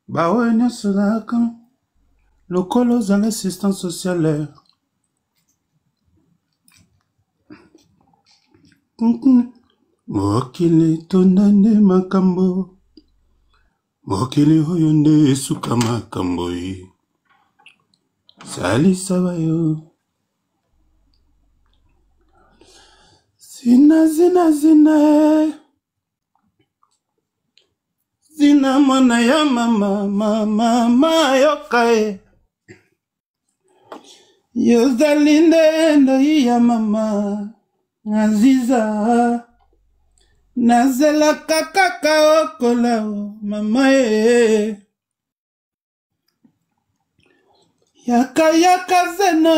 bawe nyonso naka lokolo za l'assistance sociale mokili tondande makambo mokili oyo nde esuka makambo salisa bayo zina mwana ya mama yoka Yozalinde ndo ya mama Aziza Nazela kakaka okola mama Yaka zeno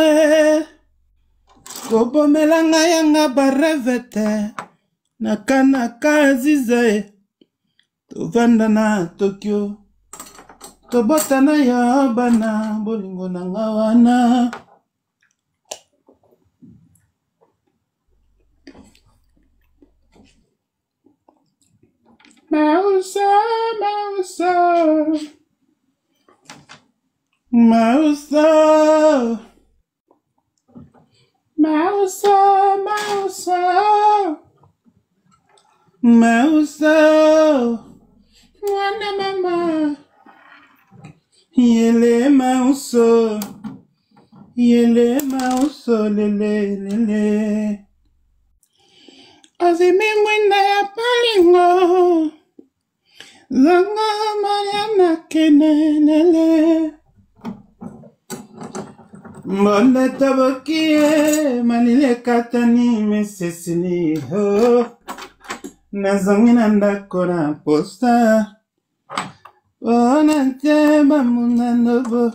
Kobomelanga yanga barevete Naka Aziza Tovanda na Tokyo Tobotana ya bana bolingo nanga wana Mausa Wana mama Yele mauso lele Azimi mwina ya palingo Zanga Mariana kenelele Mbonde tabokie Malile katani mesesini ho Nazangi nandako na posta Ona tema munanobo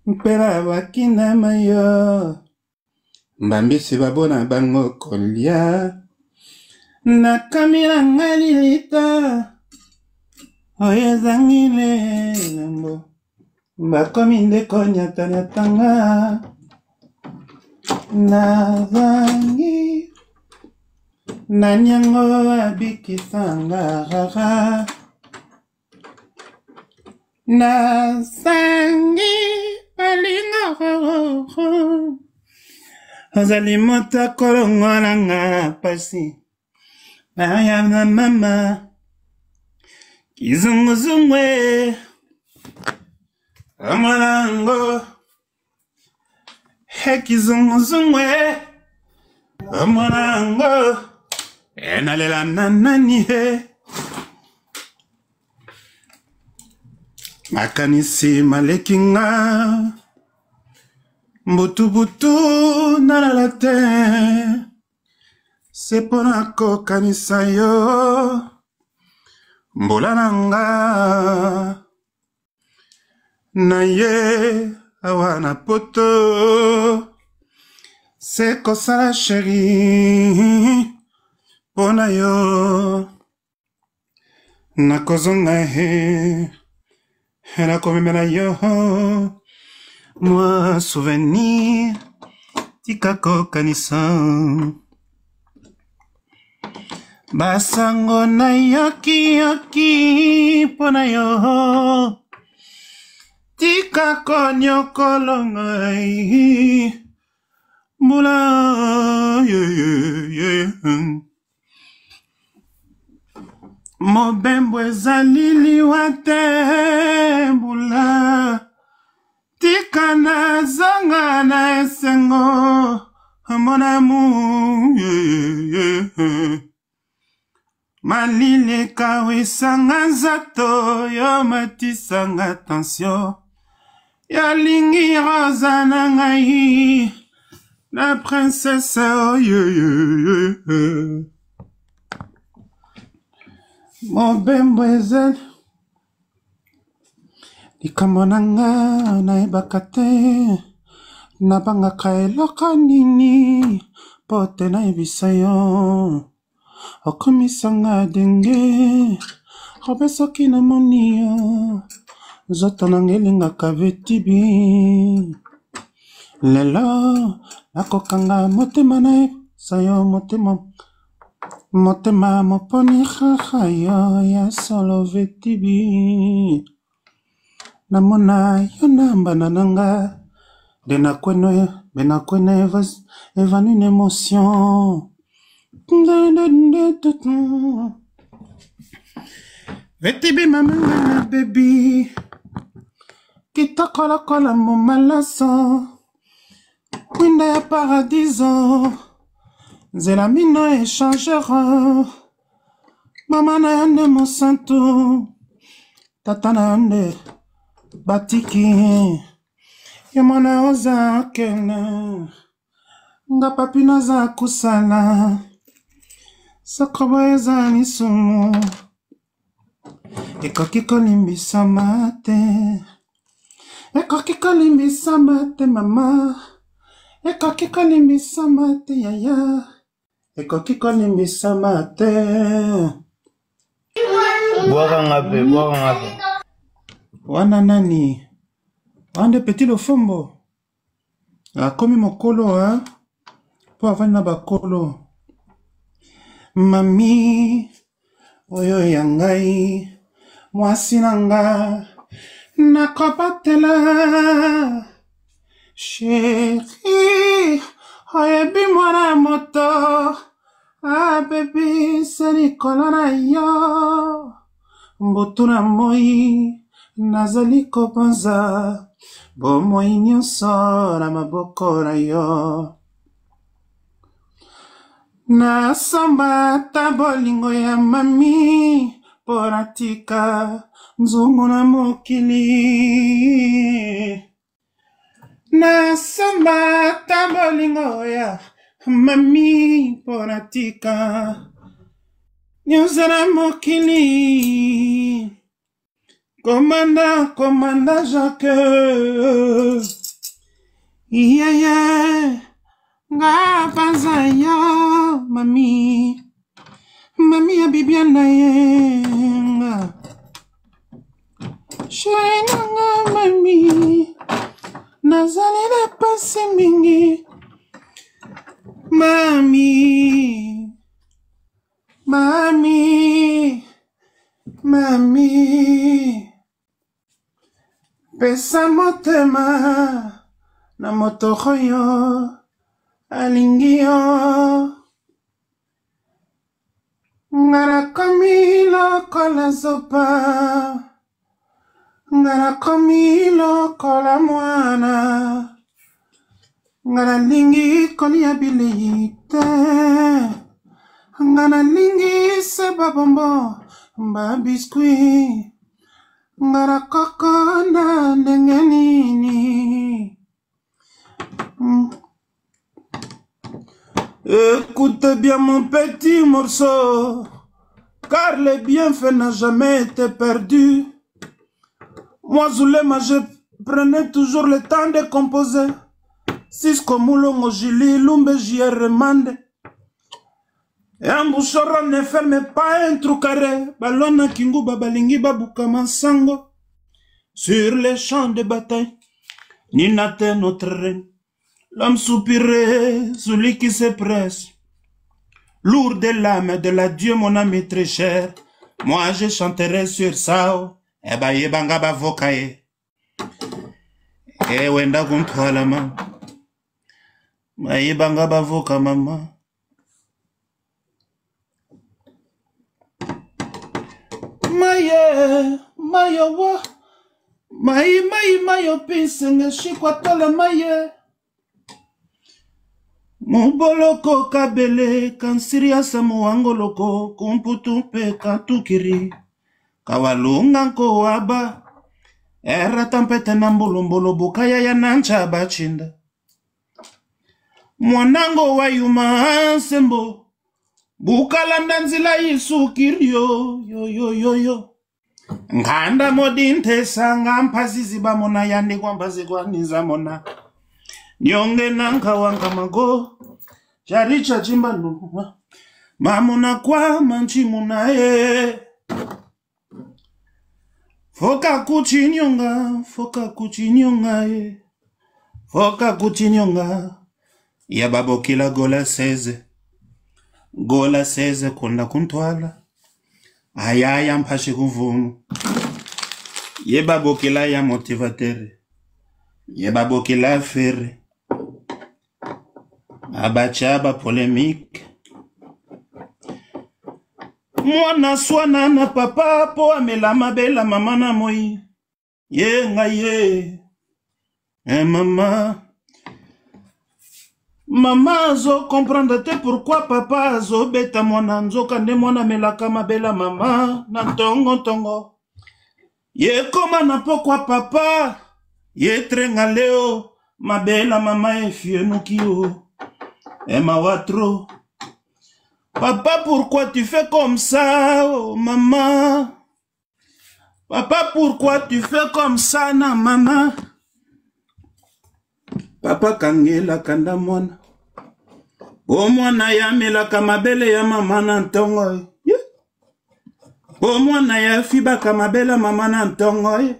Mpera wakina mayo Mbambisi babona bango kolia Nakamira ngalilita Oye zangile nambo Bakomi ndeko nyatanga Nazangi Nanyango abikisanga rara Nasangi palinga roro Azali mota kolongola nga pasi Aya na mama Kizunguzungwe Amalango He kizunguzungwe Amalango Enalela nanani he Makanisi malekinga Butu nalalate Seponako kanisa yo Mbolananga Naye awana poto Seko sala chéri Pona yo Nakozonga he Nakomemela yo Moi souvenir Tikako kanisa Basango na yoki Pona yo Tikako nyokolongai Mula Mobembo ezalili wate Mula Tika na zanga na esengo Mon amour Malile kawisanga zato Yo matisanga attention Ya lingi rosa na ngai La princesse oh Mobembo ezali Likamonanga na ebakate Nabanga kaelaka nini Pote na ebisayo Okomisanga denge Robesoki na monio Zoto nangelinga kavetibi Lelo Nakokanga motema na sayo Motema moponi hayo ya solo vetibi Namona yonamba nananga Benakwene evanu une émotion Vetibi mamanga na baby Kitakola kola momalaso Winda ya paradiso Zela mino échangera Mama na yande mosanto Tata na yande batiki Yamana oza kene. Nga papi naza kusala. Sakobo eza nisumu. Ekoki kolimbisa mate. Ekoki kolimbisa mate mama. Ekoki kolimbisa mate yaya. Ekoki kolimbisa mate. Boire ngape. Wana nani? Wande petit le fombo. Akomi mokolo hein. Po avani na bakolo. Mami. Oyo yangai. Mwasi nanga. Nakobatela. Chérie. Oyebi mwana moto. Ah baby. Seni kolona yo. Mbotu na moi. Nazali kopanza. Bomoi nyonso na maboko na yo. Nasamba tabolingo ya mami. Poratika nzungu na mokili. Nasamba tabolingo ya mami. Poratika nyonso na mokili. Commanda Jacques. Yeah. Nga panza ya mami. Mami ya bibiana yenga. Shenga mami. Nazali na pasi mingi. Mami. Pesa motema na motoko yo alingi yo. Ngara komi lokola zopa. Ngara komi lokola mwana. Ngara lingi kolia bilite. Ngara lingi sebabombo mba biskuit. Ngara kokona nengenini. Écoute bien mon petit morceau, car le bienfait n'a jamais été perdu. Moi Zulema je prenais toujours le temps de composer. Cisco Moulongo Jili Lumbe Jieremande. Et un boucheron ne ferme pas un trou carré. Balona Kingu Babalingi Babuka Mansango. Sur les champs de bataille, Ninate notre reine. L'homme soupiré, celui qui se presse. Lourd de l'âme de l'adieu, mon ami très cher. Moi je chanterai sur Sao. Eba yebanga bavokaye. Wenda kuntwala mama. Mayebanga bavoka mama. Mayo wa. Mayo pisenga shikwa tola maye. Muboloko kabele kansiria samuangoloko kumputu pe kantukiri. Kawalunga nko waba. Era tampete na mbulumbulu bukaya ya nancha bachinda. Mwanango wa yuma sembo. Bukala ndanzila yisukirio yo. Nganda modinte sanga mpazizi bamona yandi kwa mbazi kwa nizamona. Nyonge nanka wanga mago. Jaricha jimba numa. Mamuna kwa manchimuna Foka kuchinyonga Foka kuchinyonga. Ya babokila gola 16 kunda kuntwala. Ayaya mpashi kuvumu. Ye babokila ya motivatere. Ye babokila fere. Abachaba polémique. Mwana swana na papa po amela mabela mama na moi. Ye ngaye. Mama. Mama zo comprendre te pourquoi papa zo beta mwana nzoka nde mwana melaka mabela mama na tongo. Ye koma na pokwa papa. Yetrenga leo, ma belle maman est fière Nokio. Et ma watro. Papa, pourquoi tu fais comme ça, oh maman? Papa, pourquoi tu fais comme ça, na maman? Papa kangela kanda mwana. O mwana ya melaka mabele ya mama na ntongo. O mwana ya fiba kamabela mama na ntongo.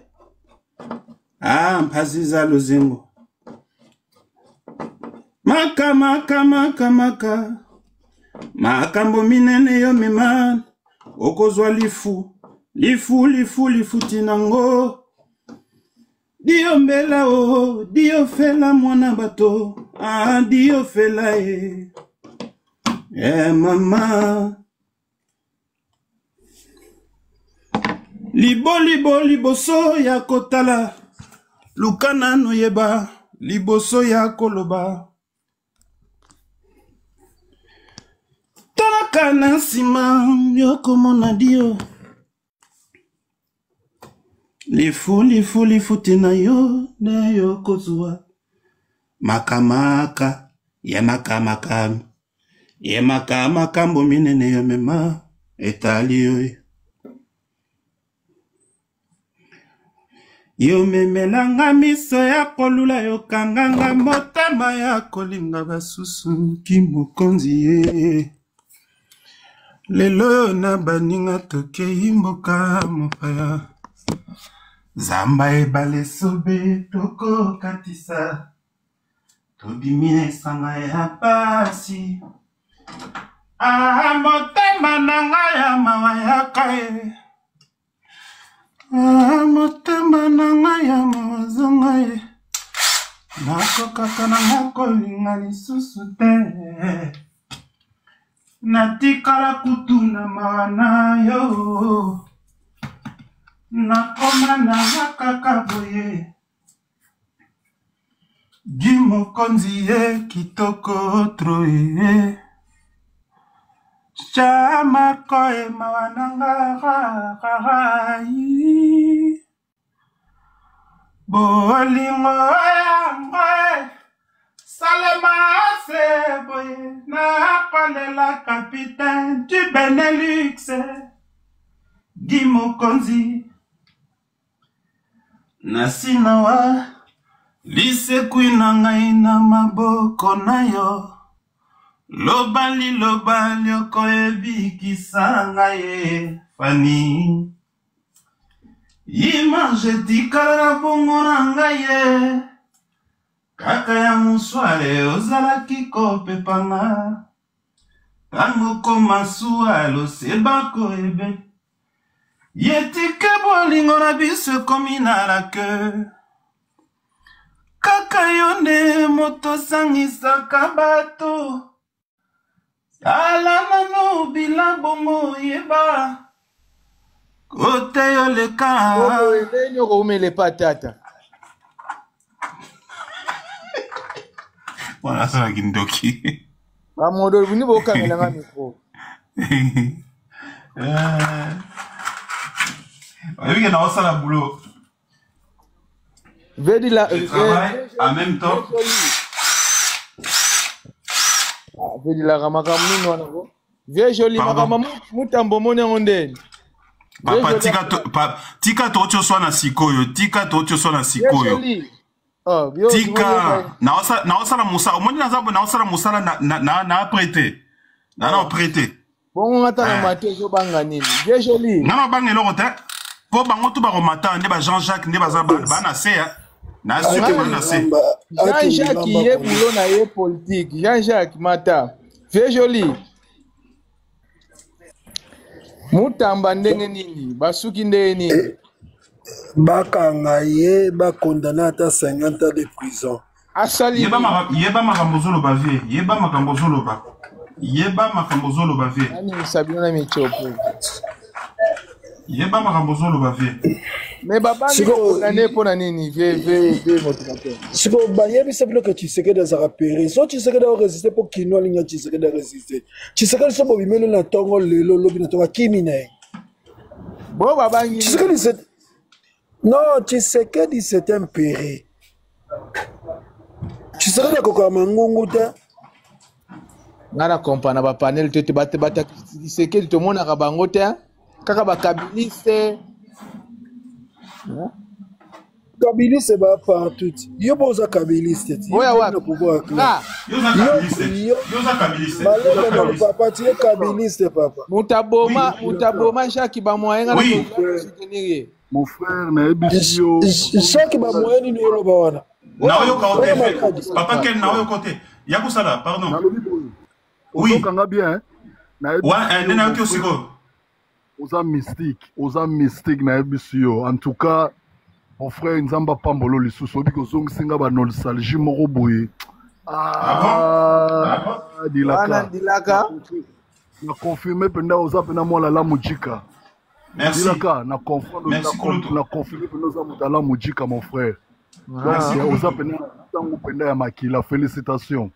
Ah, mpaziza luzingo. Maka maka maka maka. Makambo minene yo mema. Okozwa lifu. Lifu tinango. Dio mbela o, dio fela mwana bato. Ah, dio fela e. Mama. Liboso ya kotala. Lukana no yeba. Liboso ya koloba. Talaka na sima. Yoko mona dio. Lifu tina yo. Na yo kozua. Makamaka. Ye makamaka. Ye makamaka mbo minene yo mema. Etali yo. Yo memelanga miso ya kolula yo kanganga motema ya kolinga basusu kimokonzi ye. Lelo na baninga toke imboka mopaya. Zamba ebale sobe toko katisa. Tobimine sanga ya pasi. Ah, motema nanga ya mawa ya kae. Ah, motema nanga ya mawa zonga ye. Nako kaka nanga kolinga lisusu te. Natikala kutuna mawa na yo. Nakoma nanga kaka boye. Gimo konzi ye kitoko troye. Chama koe mawananga rai. Bolingo yangoe. Salema seboye. Na kolela capitaine du Benelux. Gimo konzi. Nasinawa. Lise kuina ngai na maboko na yo. Lobali oko ebikisanga ye Fani. Imanje tikala bongo nanga ye. Kaka ya muswale ozalaki kopepanga. Tango komasuwa lo sebako ebe. Yetike bolingo na biso komi na la ke. Kaka yone moto sangisaka bato. Alana no bila bongo yeba. Kote yo leka. Oyo elenyo ko umele patata. Wana sana kindoki. Amodo buni boka ngelanga mikro. Oyo na osala boulot. Vedi la en même temps. Vedi la ramaka mnino wanako. Vie joli makama mutambo mone ngondeni. Papa tika tocho so na sikoyo, tika tocho so na sikoyo. Tika na osala musa, omoni na zabo na osala musala na prêter. Na prêter. Bon ngata na mate zo banga nini. Vie joli. Na banga eloko te. Po bango to ba komata nde ba Jean-Jacques nde ba na se ya. Na super na se. Jean-Jacques ye boulot na ye politique. Jean-Jacques Mata. Vie joli. Mutamba ndenge nini? Basuki ndenge nini? Bakanga ye bakondana ata 50 ans de prison. Asali. Yeba makambozolo ba vie. Yeba makambozolo ba. Yeba makambozolo ba vie. Ani sabina michopo. Yeba makambozolo ba vie. Mais baba ni condamné pour nini? Vie motivateur. Siko bayebi sabilo que tu sais que dans rappeler. So tu sais que dans résister pour kino linya tu sais que dans résister. Tu sais que so bo bimelo na tongo lelo lobi na tonga kimina. Bo baba ni. Tu sais que Non, Tshisekedi c'est un péré. Tshisekedi akoka mangungu te. Ngana kompana ba panel te bate Tshisekedi to mona ka bango te kaka ba kabiliste. Kabiliste ba partout. Yo boza kabiliste. Oya wa pouvoir. Yo za kabiliste. Malé papa tu es kabiliste papa. Mutaboma Jacques ba moyen ngana ko soutenir. Mon frère na ebisio. Jacques ba moyen ni lo ba wana. Na yo côté papa ken na yo côté. Yako sala pardon. Oui. Kanga bien. Ouais, nena yo siko. Oza mystique na ebisio. En tout cas, mon frère Nzamba Pambolo lisusu biko zongisinga ba nostalgie moko boye. Dilaka. Na confirmer penda oza pena moi la mujika. Merci. Dilaka na confirmer penda oza mutala mujika mon frère. Merci. Oza pena tango penda ya makila. Félicitations.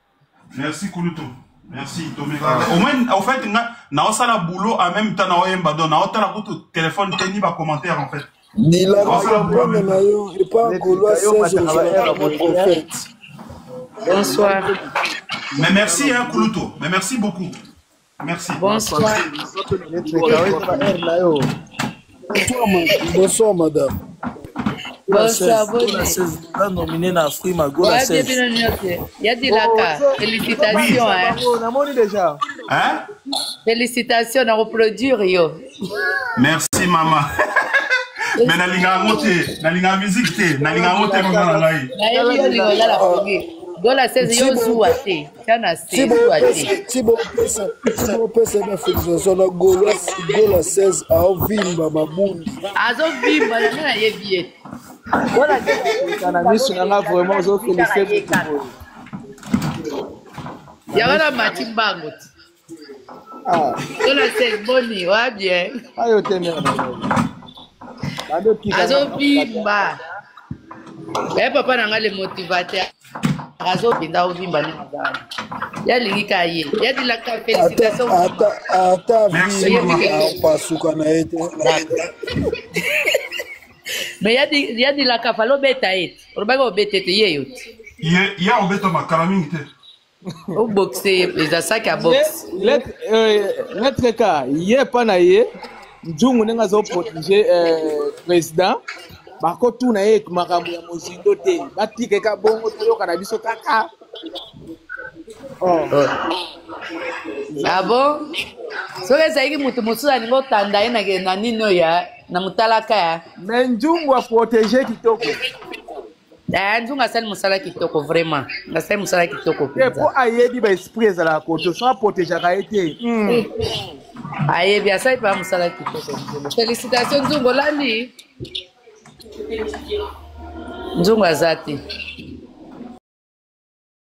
Merci Kuluto. Merci Tomega. Au moins en fait na osala boulot en même temps na oyemba donc na otala ko téléphone teni ba commentaire en fait. Bonsoir. Mais merci hein Kuluto. Mais merci beaucoup. Merci. Bonsoir. Bonsoir madame. Bonsoir, nominé na Free Magola 16. Yadilaka, félicitations hein. On a déjà. Hein? Félicitations à reproduire yo. Merci maman. Mais nalinga moté, nalinga musique té, nalinga moté ngana ngai. Na yo lingola la fogi. Dola 16 yo zuwa té. Kana 16 zuwa té. Tibo pesa na félicitations na gola 16 a vimba mabundi. Azo vimba na yebiet. Voilà, cannabis nanga vraiment zo féliciter. Yawala matimbango. Ah. Dola 16 boni, wa bien. Ayo teme. Azo vimba. Eh papa nanga le motivateur. Azo binda ovimba ni madame. Ya lingika ye. Ya dilaka félicitations. Ata vimba pasuka na ete. Mais il y a de la cafalo beta et. On va go beta te ye yot. Ya obeta makalamingi te. Au boxer les attaques à boxe. Lettre ka ye pana ye. Njungu nenga zo protéger président. Bako tu na ye makambo ya mozindo te. Batike ka bongo to yoka na biso kaka. Ah bon? So les aïki mutu mutu ani ngo tanda ye na nino ya na mutalaka ya. Mais njungu a protéger kitoko. Njungu asali musala kitoko vraiment. Asali musala kitoko. Pour ayebi ba esprit za la koto so protéger ka été. Ayebi asali pa musala kitoko. Félicitations Njungu lani. Njungu azati.